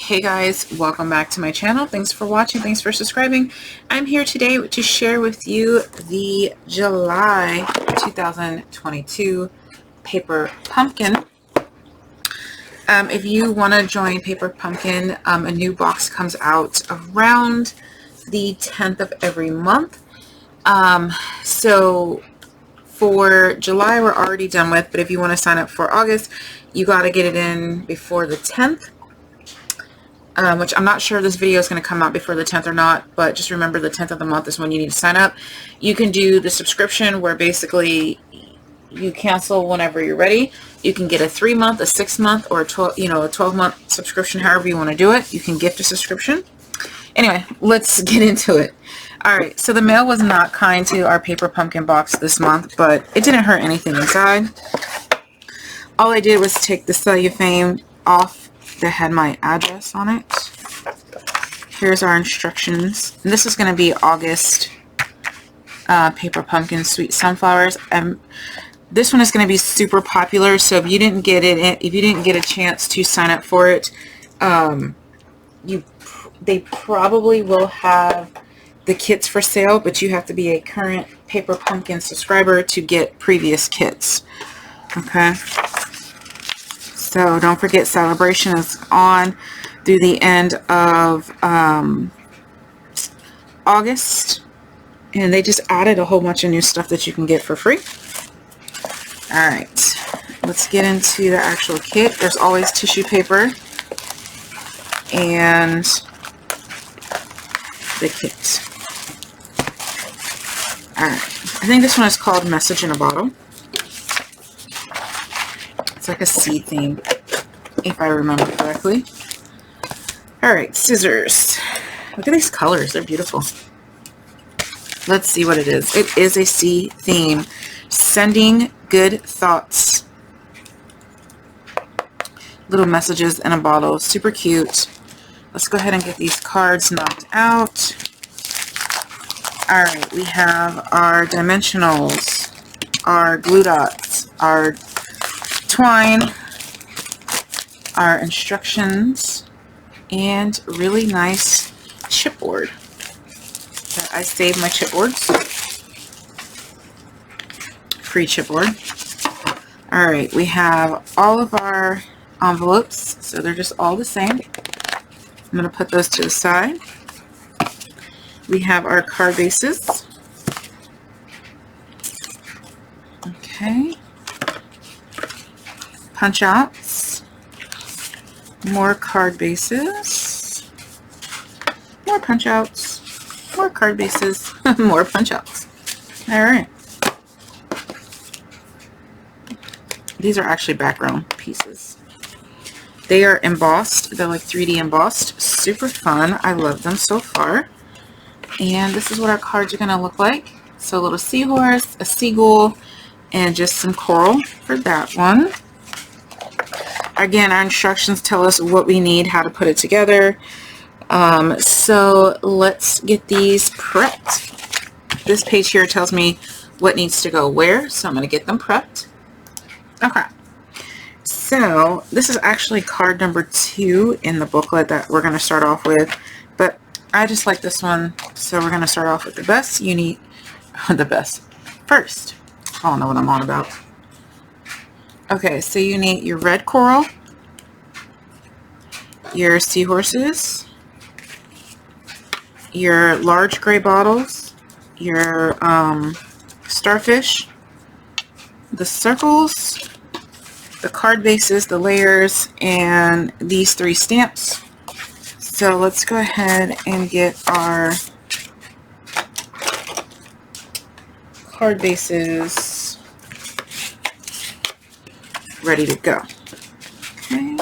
Hey guys, welcome back to my channel. Thanks for watching. Thanks for subscribing. I'm here today to share with you the July 2022 Paper Pumpkin. If you want to join Paper Pumpkin, a new box comes out around the 10th of every month. So for July, we're already done with, but if you want to sign up for August, you got to get it in before the 10th. Which I'm not sure this video is going to come out before the 10th or not, but just remember the 10th of the month is when you need to sign up. You can do the subscription where basically you cancel whenever you're ready. You can get a 3-month, a 6-month, or a 12-month subscription, however you want to do it. You can gift a subscription. Anyway, let's get into it. Alright, so the mail was not kind to our Paper Pumpkin box this month, but it didn't hurt anything inside. All I did was take the cellophane off that had my address on it. Here's our instructions. And this is going to be August Paper Pumpkin Sweet Sunflowers. This one is going to be super popular, so if you didn't get it, if you didn't get a chance to sign up for it, they probably will have the kits for sale, but you have to be a current Paper Pumpkin subscriber to get previous kits. Okay. So don't forget, celebration is on through the end of August, and they just added a whole bunch of new stuff that you can get for free. All right, let's get into the actual kit. There's always tissue paper and the kit. All right, I think this one is called Message in a Bottle. It's like a sea theme, if I remember correctly. Alright, scissors. Look at these colors. They're beautiful. Let's see what it is. It is a sea theme. Sending good thoughts. Little messages in a bottle. Super cute. Let's go ahead and get these cards knocked out. Alright, we have our dimensionals, our glue dots, our twine, our instructions, and really nice chipboard. I saved my chipboards. Free chipboard. Alright, we have all of our envelopes, so they're just all the same. I'm going to put those to the side. We have our card bases. Okay. Punch outs, more card bases, more punch outs, more card bases, more punch outs. Alright. These are actually background pieces. They are embossed. They're like 3D embossed. Super fun. I love them so far. And this is what our cards are going to look like. So a little seahorse, a seagull, and just some coral for that one. Again, our instructions tell us what we need, how to put it together. So let's get these prepped. This page here tells me what needs to go where, so I'm going to get them prepped. Okay. So this is actually card number 2 in the booklet that we're going to start off with, but I just like this one, so we're going to start off with the best. You need the best first. I don't know what I'm on about. Okay, so you need your red coral, your seahorses, your large gray bottles, your starfish, the circles, the card bases, the layers, and these 3 stamps. So let's go ahead and get our card bases ready to go. Okay.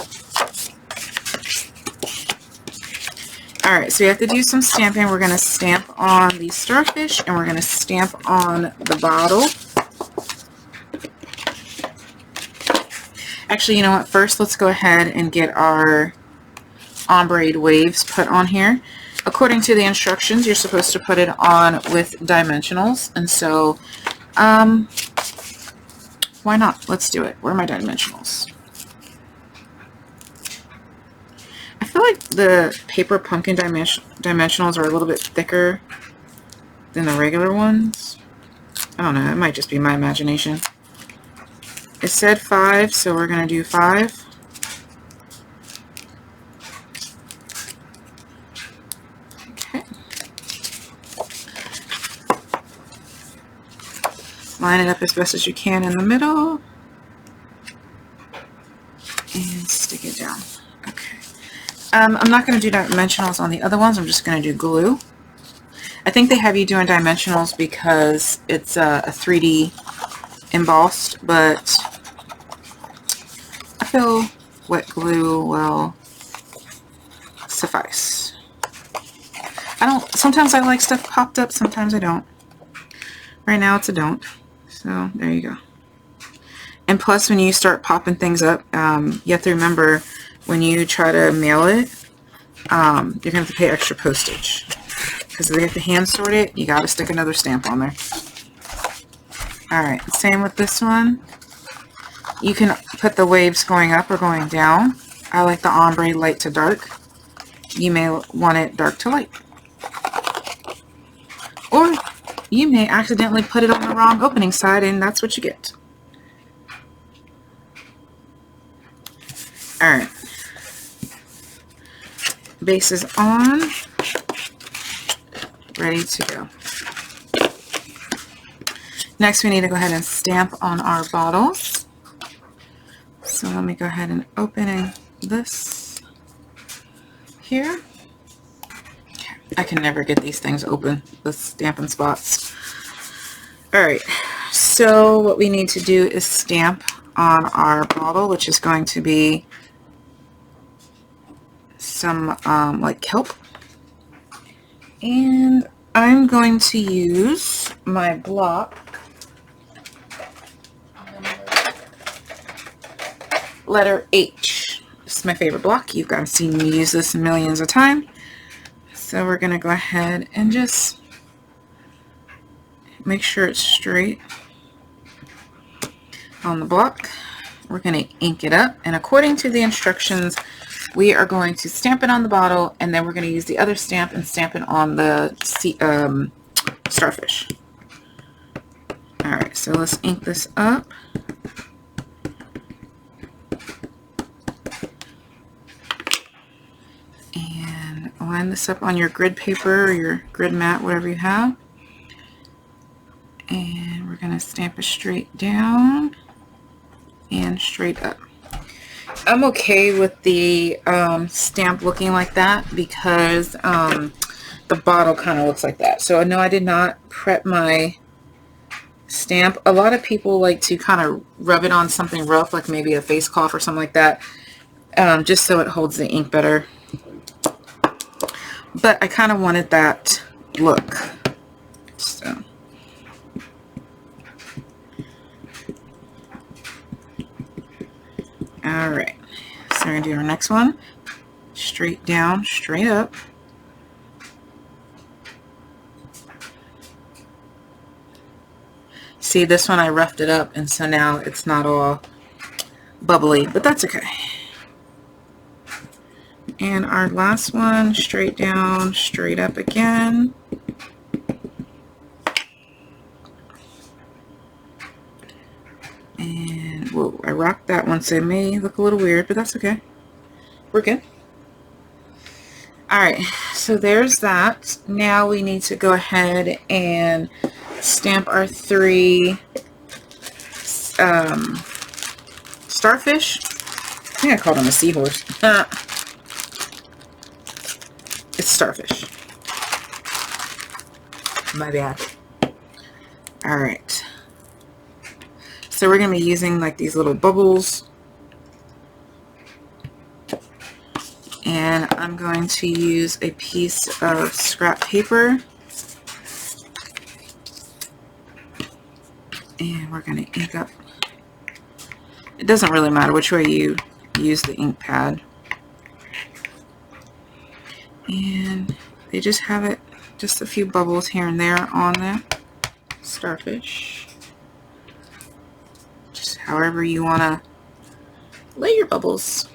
Alright, so we have to do some stamping. We're going to stamp on the starfish and we're going to stamp on the bottle. Actually, you know what? First, let's go ahead and get our Ombre Waves put on here. According to the instructions, you're supposed to put it on with dimensionals. And so, why not? Let's do it. Where are my dimensionals? feel like the paper pumpkin dimensionals are a little bit thicker than the regular ones. I don't know, it might just be my imagination. It said 5, so we're going to do 5. Okay. Line it up as best as you can in the middle. And stick it down. Okay. I'm not going to do dimensionals on the other ones. I'm just going to do glue. I think they have you doing dimensionals because it's a 3D embossed, but I feel wet glue will suffice. Sometimes I like stuff popped up, sometimes I don't. Right now it's a don't. So there you go. And plus, when you start popping things up, you have to remember when you try to mail it, you're going to have to pay extra postage. Because if they have to hand sort it, you got to stick another stamp on there. Alright, same with this one. You can put the waves going up or going down. I like the ombre light to dark. You may want it dark to light. Or you may accidentally put it on the wrong opening side, and that's what you get. Alright. Base is on. Ready to go. Next, we need to go ahead and stamp on our bottles. So let me go ahead and open this here. I can never get these things open, the stamping spots. Alright, so what we need to do is stamp on our bottle, which is going to be some like kelp. And I'm going to use my block, letter H. This is my favorite block. You've guys seen me use this millions of times. So we're going to go ahead and just make sure it's straight on the block. We're going to ink it up, and according to the instructions, we are going to stamp it on the bottle, and then we're going to use the other stamp and stamp it on the starfish. Alright, so let's ink this up. And line this up on your grid paper or your grid mat, whatever you have. And we're going to stamp it straight down and straight up. I'm okay with the stamp looking like that because the bottle kind of looks like that. So no, I did not prep my stamp. A lot of people like to kind of rub it on something rough, like maybe a face cloth or something like that, just so it holds the ink better. But I kind of wanted that look. So. Alright, so we're going to do our next one. Straight down, straight up. See, this one I roughed it up, and so now it's not all bubbly, but that's okay. And our last one, straight down, straight up again. And whoa, I rocked that one, so it may look a little weird, but that's okay. We're good. Alright, so there's that. Now we need to go ahead and stamp our 3 starfish. I think I called him a seahorse. It's starfish. My bad. Alright. So we're going to be using like these little bubbles. And I'm going to use a piece of scrap paper. And we're going to ink up. It doesn't really matter which way you use the ink pad. And they just have it, just a few bubbles here and there on the starfish. Just however you want to lay your bubbles.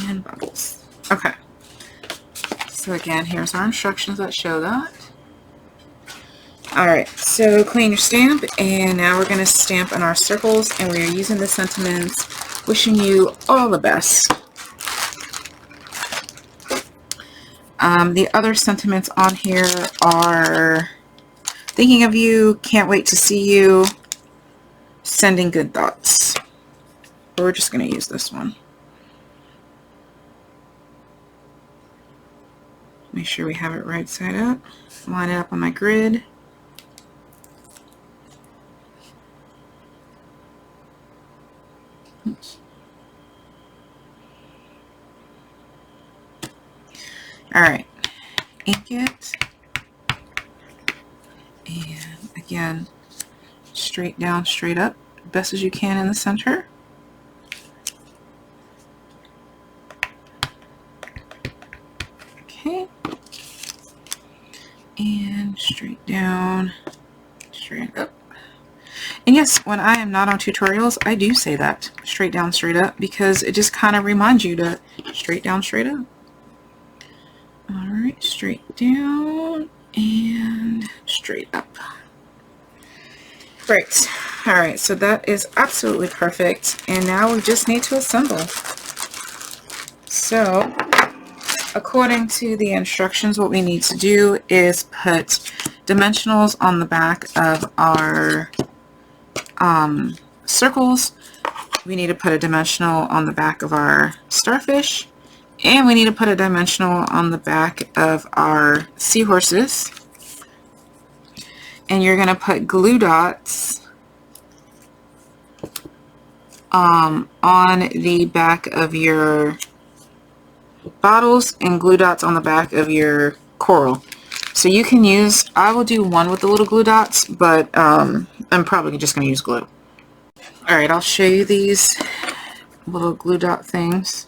and bubbles. Okay. So again, here's our instructions that show that. Alright, so clean your stamp, and now we're going to stamp in our circles, and we're using the sentiments, wishing you all the best. The other sentiments on here are thinking of you, can't wait to see you, sending good thoughts. But we're just going to use this one. Make sure we have it right side up. Line it up on my grid. Oops. Alright, ink it. And again, straight down, straight up, best as you can in the center. Okay. And straight down, straight up. And yes, when I am not on tutorials, I do say that, straight down, straight up, because it just kind of reminds you to straight down, straight up. Alright, straight down and straight up. Right. Alright, so that is absolutely perfect. And now we just need to assemble. So, according to the instructions, what we need to do is put dimensionals on the back of our circles. We need to put a dimensional on the back of our starfish. And we need to put a dimensional on the back of our seahorses. And you're going to put glue dots on the back of your bottles and glue dots on the back of your coral. So you can use, I will do one with the little glue dots, but I'm probably just going to use glue. Alright, I'll show you these little glue dot things.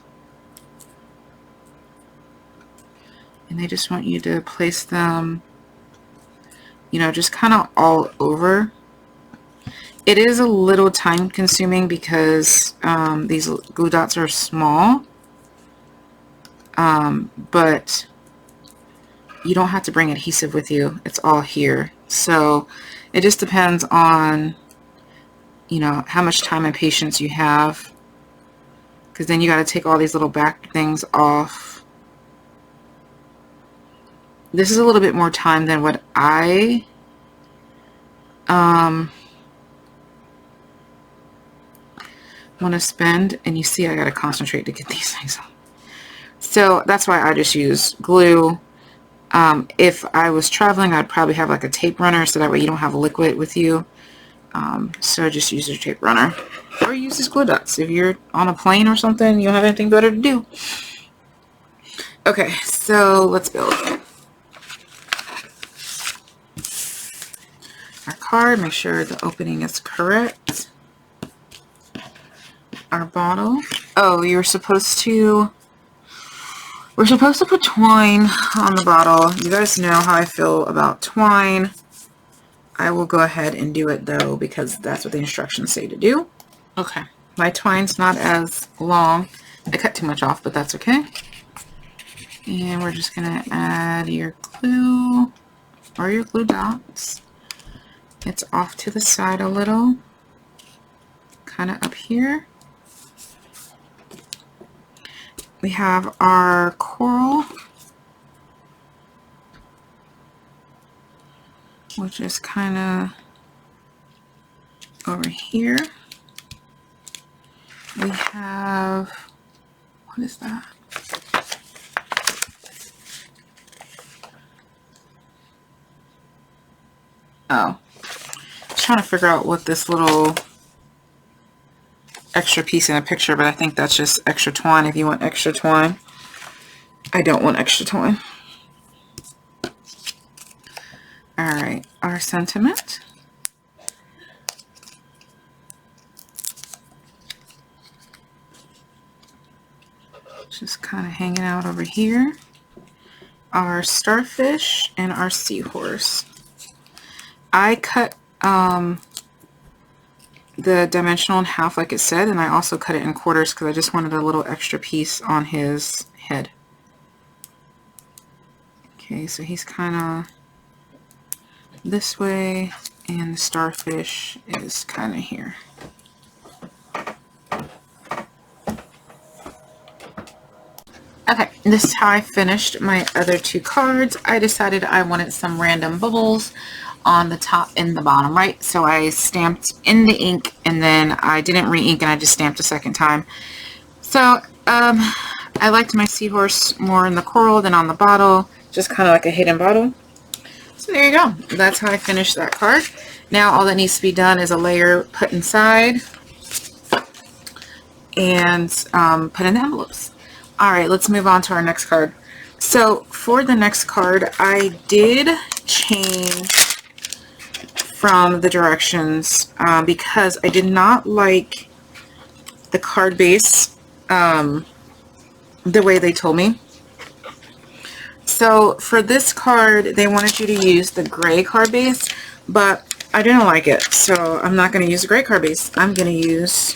And they just want you to place them, you know, just kind of all over. It is a little time consuming because these glue dots are small, but you don't have to bring adhesive with you. It's all here. So it just depends on, you know, how much time and patience you have, because then you got to take all these little back things off. This is a little bit more time than what I want to spend, and you see I got to concentrate to get these things on. So that's why I just use glue. If I was traveling, I'd probably have like a tape runner, so that way you don't have liquid with you. So just use your tape runner, or use these glue dots. If you're on a plane or something, you don't have anything better to do. Okay, so let's build. Our card, make sure the opening is correct. Our bottle. Oh, we're supposed to put twine on the bottle. You guys know how I feel about twine. I will go ahead and do it though, because that's what the instructions say to do. Okay, my twine's not as long. I cut too much off, but that's okay. And we're just gonna add your glue or your glue dots. It's off to the side a little, kind of up here. We have our coral, which is kind of over here. We have, what is that? Oh, I was trying to figure out what this little extra piece in a picture, but I think that's just extra twine if you want extra twine. I don't want extra twine. Alright, our sentiment. Just kind of hanging out over here. Our starfish and our seahorse. I cut the dimensional in half like it said, and I also cut it in quarters because I just wanted a little extra piece on his head. Okay, so he's kind of this way, and the starfish is kind of here. Okay, this is how I finished my other two cards. I decided I wanted some random bubbles on the top and the bottom, right? So I stamped in the ink, and then I didn't re-ink, and I just stamped a second time. So I liked my seahorse more in the coral than on the bottle, just kind of like a hidden bottle. So there you go. That's how I finished that card. Now all that needs to be done is a layer put inside and put in the envelopes. All right, let's move on to our next card. So for the next card, I did change from the directions because I did not like the card base the way they told me. So for this card, they wanted you to use the gray card base, but I didn't like it. So I'm not going to use the gray card base. I'm going to use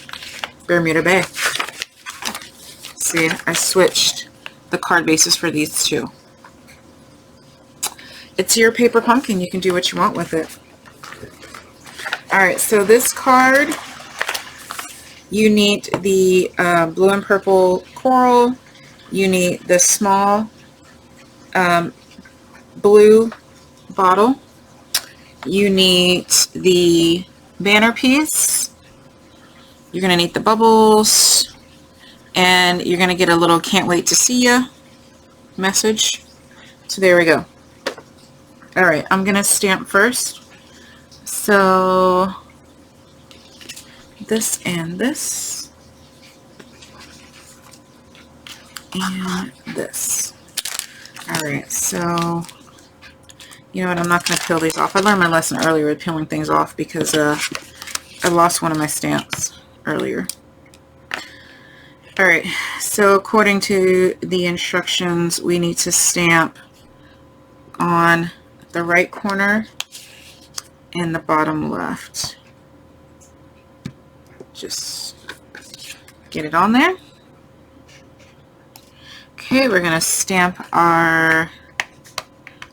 Bermuda Bay. See, I switched the card bases for these two. It's your paper pumpkin. You can do what you want with it. Alright, so this card, you need the blue and purple coral. You need the small blue bottle. You need the banner piece. You're going to need the bubbles. And you're going to get a little "can't wait to see ya" message. So there we go. Alright, I'm going to stamp first. So this and this. And this. Alright, so you know what, I'm not going to peel these off. I learned my lesson earlier with peeling things off because I lost one of my stamps earlier. Alright, so according to the instructions, we need to stamp on the right corner and the bottom left. Just get it on there. Okay, we're going to stamp our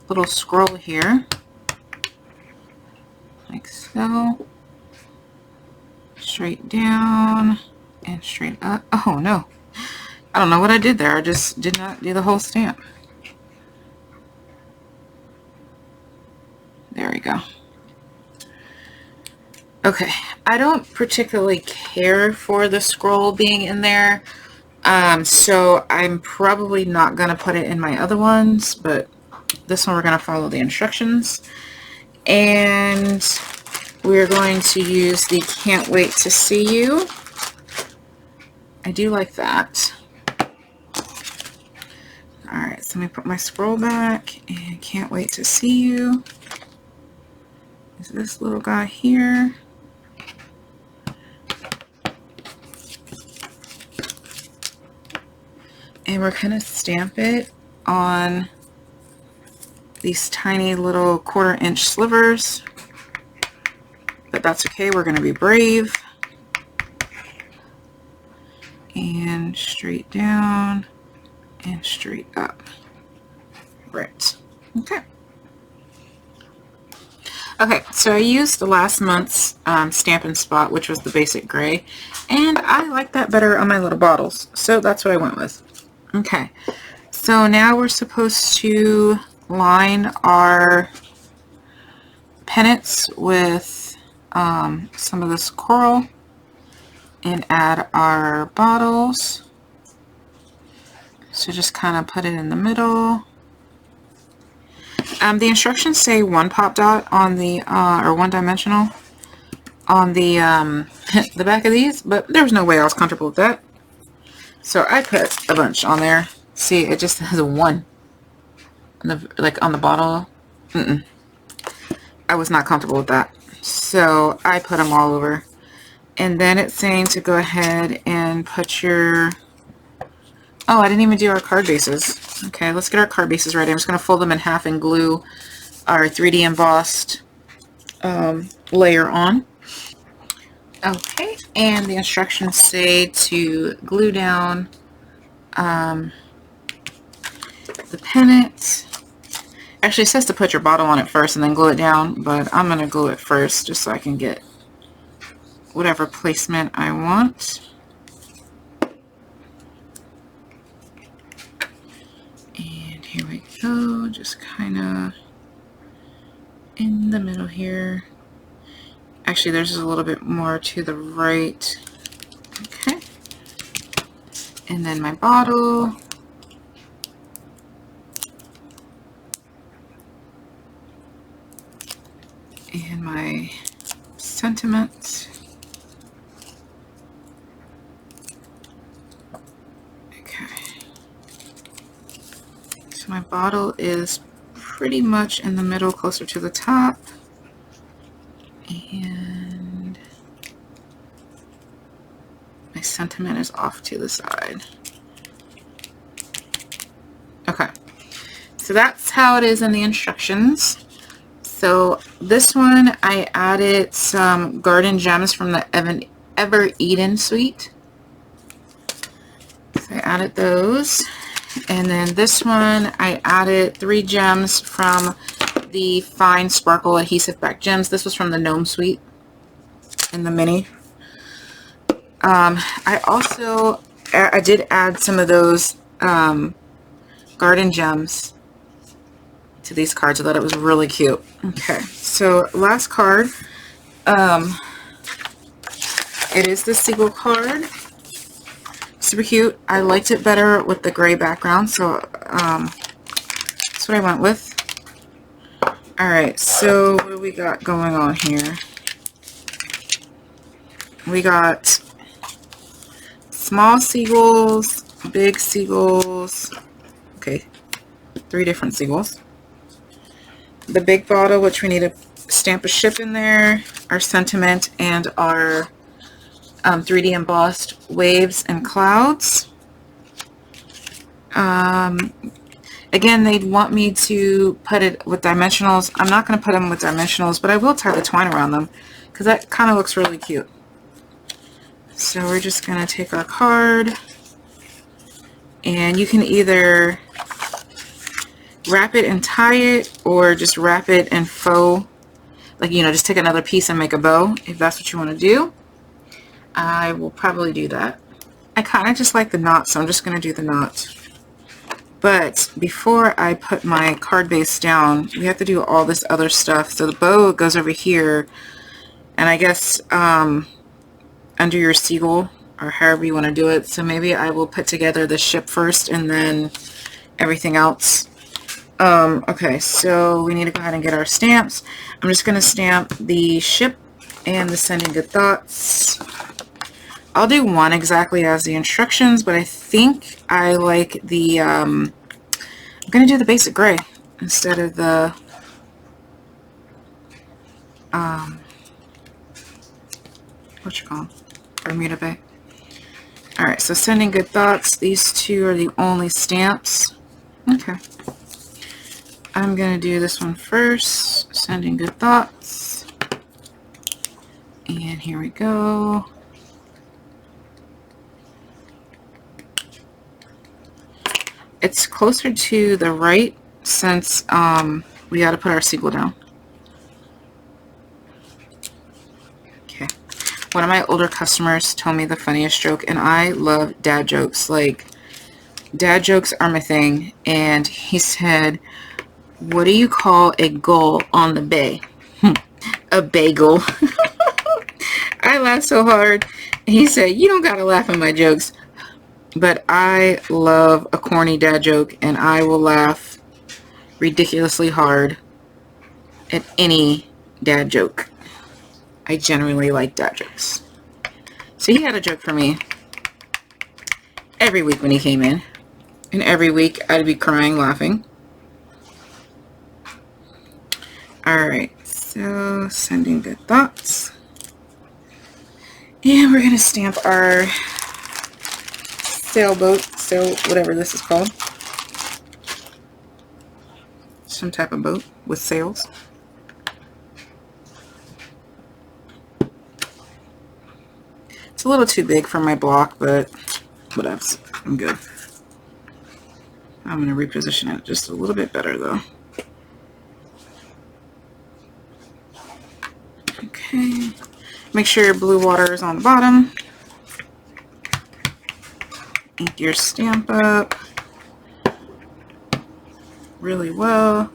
little scroll here, like so. Straight down. And straight up. Oh no, I don't know what I did there. I just did not do the whole stamp. There we go. Okay, I don't particularly care for the scroll being in there, so I'm probably not going to put it in my other ones, but this one we're going to follow the instructions. And we're going to use the "can't wait to see you." I do like that. Alright, so let me put my scroll back and "can't wait to see you" is this little guy here. And we're going to stamp it on these tiny little 1/4 inch slivers. But that's okay, we're going to be brave. And straight down and straight up. Right. Okay. Okay, so I used the last month's Stampin' Spot, which was the basic gray, and I like that better on my little bottles, so that's what I went with. Okay, so now we're supposed to line our pennants with some of this coral and add our bottles. So just kind of put it in the middle. The instructions say 1 pop dot on the or 1 dimensional on the the back of these, but there was no way I was comfortable with that, so I put a bunch on there. See, it just has a 1 on the, like on the bottle. I was not comfortable with that, so I put them all over. And then it's saying to go ahead and put your, oh, I didn't even do our card bases. Okay, let's get our card bases ready. I'm just going to fold them in half and glue our 3D embossed layer on. Okay, and the instructions say to glue down the pennant. Actually, it says to put your bottle on it first and then glue it down, but I'm going to glue it first just so I can get whatever placement I want. And here we go, just kind of in the middle here. Actually, there's a little bit more to the right. Okay. And then my bottle. And my sentiment. Okay. So my bottle is pretty much in the middle, closer to the top. And my sentiment is off to the side. Okay. So that's how it is in the instructions. So this one, I added some garden gems from the Ever Eden suite. So I added those. And then this one, I added 3 gems from the Fine Sparkle Adhesive Back Gems. This was from the Gnome suite in the mini. I did add some of those garden gems to these cards. I thought it was really cute. Okay, so last card. It is the Seagull card. Super cute. I liked it better with the gray background, so that's what I went with. Alright, so what do we got going on here? We got small seagulls, big seagulls. Okay, 3 different seagulls. The big bottle, which we need to stamp a ship in there, our sentiment, and our 3D embossed waves and clouds. Again, they'd want me to put it with dimensionals. I'm not going to put them with dimensionals, but I will tie the twine around them because that kind of looks really cute. So we're just going to take our card, and you can either wrap it and tie it, or just wrap it and faux, like, you know, just take another piece and make a bow if that's what you want to do. I will probably do that. I kind of just like the knot, so I'm just going to do the knot. But before I put my card base down, we have to do all this other stuff. So the bow goes over here, and I guess under your seagull, or however you want to do it. So maybe I will put together the ship first and then everything else. Okay, so we need to go ahead and get our stamps. I'm just going to stamp the ship and the Sending Good Thoughts. I'll do one exactly as the instructions, but I think I like the, I'm going to do the basic gray instead of the, what you call Bermuda Bay. Alright, so Sending Good Thoughts. These 2 are the only stamps. Okay. I'm going to do this one first. Sending Good Thoughts. And here we go. It's closer to the right since we got to put our seagull down. Okay. One of my older customers told me the funniest joke, and I love dad jokes. Like, dad jokes are my thing. And he said, "What do you call a gull on the bay?" A bagel. I laughed so hard. He said, "You don't gotta laugh at my jokes." But I love a corny dad joke, and I will laugh ridiculously hard at any dad joke. I generally like dad jokes. So he had a joke for me every week when he came in. And every week I'd be crying laughing. Alright, so Sending Good Thoughts. And we're going to stamp our sailboat, whatever this is called. Some type of boat with sails. It's a little too big for my block, but whatever. I'm good. I'm going to reposition it just a little bit better though. Okay. Make sure your blue water is on the bottom. Ink your stamp up really well.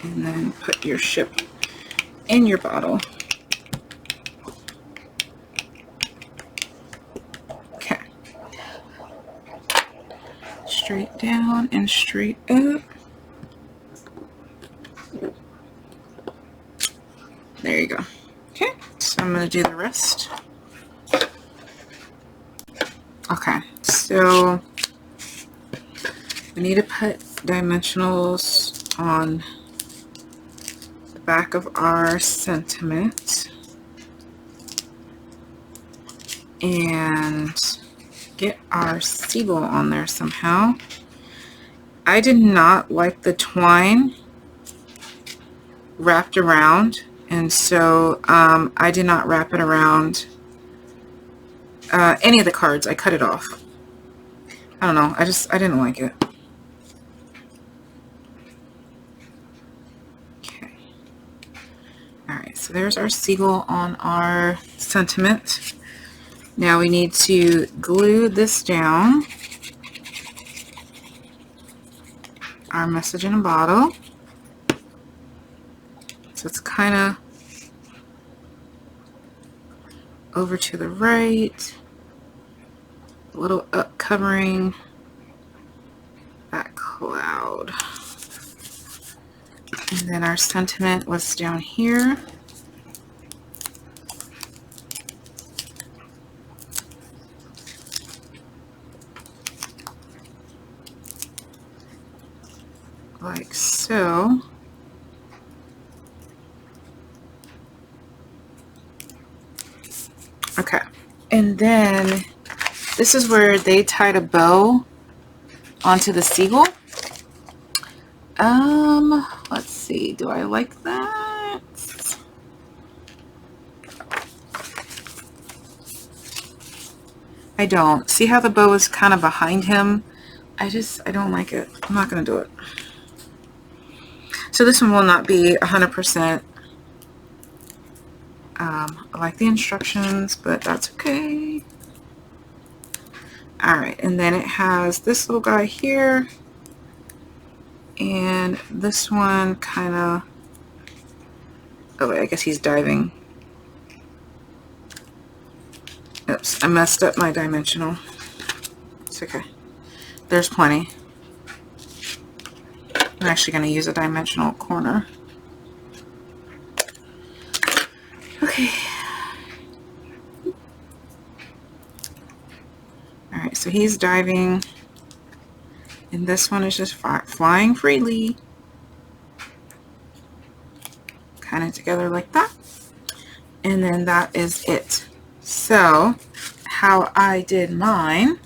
And then put your ship in your bottle. Okay. Straight down and straight up. There you go. Okay, so I'm going to do the rest. Okay, so we need to put dimensionals on the back of our sentiment and get our seagull on there somehow. I did not like the twine wrapped around, and so I did not wrap it around any of the cards. I cut it off. I don't know, I didn't like it. Okay. Alright, so there's our seagull on our sentiment. Now we need to glue this down. Our message in a bottle. So it's kind of over to the right, a little up covering that cloud. And then our sentiment was down here. Like so. Okay, and then this is where they tied a bow onto the seagull. Let's see, do I like that? I don't. See how the bow is kind of behind him? I don't like it. I'm not going to do it. So this one will not be 100%. I like the instructions, but that's okay. Alright, and then it has this little guy here. And this one kind of... Oh wait, I guess he's diving. Oops, I messed up my dimensional. It's okay. There's plenty. I'm actually going to use a dimensional corner. Okay. Alright, so he's diving. And this one is just flying freely. Kind of together like that. And then that is it. So, how I did mine,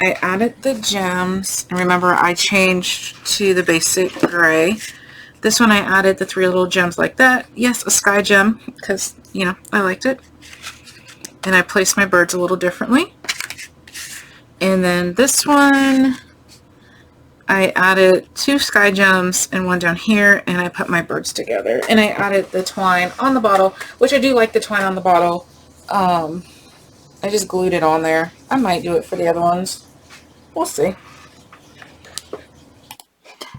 I added the gems. And remember, I changed to the basic gray. This one I added the 3 little gems like that. Yes, a sky gem, because, you know, I liked it. And I placed my birds a little differently. And then this one, I added 2 sky gems and 1 down here, and I put my birds together. And I added the twine on the bottle, which I do like the twine on the bottle. I just glued it on there. I might do it for the other ones. We'll see.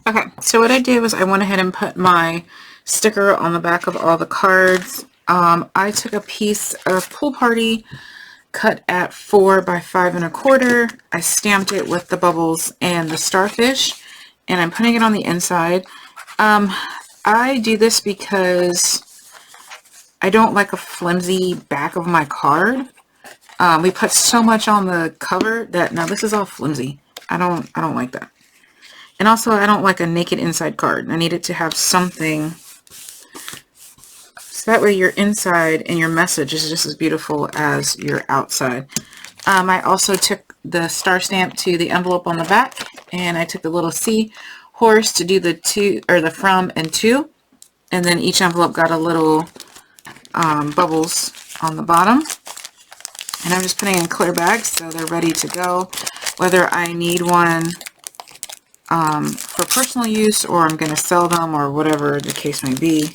Okay, so what I did was I went ahead and put my sticker on the back of all the cards. I took a piece of Pool Party cut at 4 by 5 1/4. I stamped it with the bubbles and the starfish, and I'm putting it on the inside. I do this because I don't like a flimsy back of my card. We put so much on the cover that now this is all flimsy. I don't like that. And also, I don't like a naked inside card. I need it to have something. So that way your inside and your message is just as beautiful as your outside. I also took the star stamp to the envelope on the back. And I took the little sea horse to do the to, or the from and to. And then each envelope got a little bubbles on the bottom. And I'm just putting in clear bags so they're ready to go. Whether I need one for personal use or I'm going to sell them or whatever the case may be.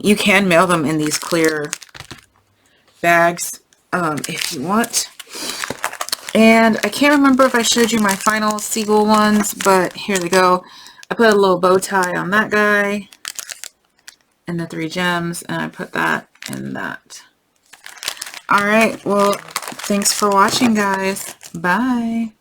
You can mail them in these clear bags if you want. And I can't remember if I showed you my final seagull ones, but here they go. I put a little bow tie on that guy and the 3 gems, and I put that in that. Alright, well, thanks for watching, guys. Bye.